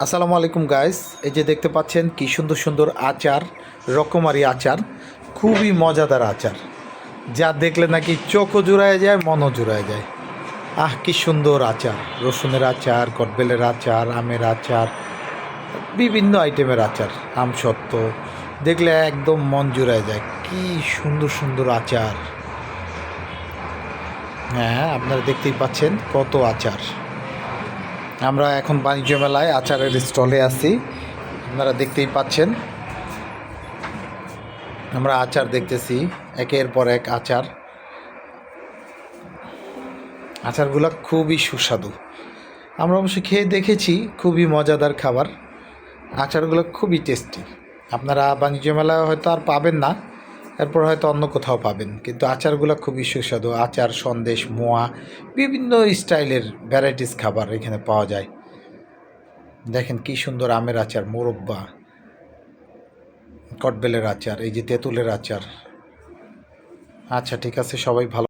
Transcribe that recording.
আসসালামু আলাইকুম গাইস, এই যে দেখতে পাচ্ছেন কি সুন্দর সুন্দর আচার, রকমারি আচার, খুবই মজাদার আচার, যা দেখলে নাকি চোখও জুড়ায় যায়, মনও জুড়ায় যায়। কি সুন্দর আচার! রসুনের আচার, কটবেলের আচার, আমের আচার, বিভিন্ন আইটেমের আচার, আমসত্ত্ব, দেখলে একদম মন জুড়ায় যায়। কি সুন্দর সুন্দর আচার! হ্যাঁ, আপনারা দেখতেই পাচ্ছেন কত আচার। আমরা এখন বাণিজ্য মেলায় আচারের স্টলে আছি, আপনারা দেখতেই পাচ্ছেন। আমরা আচার দেখতেছি, একের পর এক আচার। আচারগুলো খুবই সুস্বাদু, আমরা অবশ্য খেয়ে দেখেছি, খুবই মজাদার খাবার। আচারগুলো খুবই টেস্টি। আপনারা বাণিজ্য মেলায় হয়তো আর পাবেন না, এরপর হয়তো অন্য কোথাও পাবেন, কিন্তু আচারগুলো খুবই সুস্বাদু। আচার, সন্দেশ, মোয়া, বিভিন্ন স্টাইলের ভ্যারাইটিস খাবার এখানে পাওয়া যায়। দেখেন কি সুন্দর আমের আচার, মোরব্বা, কটবেলের আচার, এই যে তেঁতুলের আচার। আচ্ছা, ঠিক আছে, সবাই ভালো।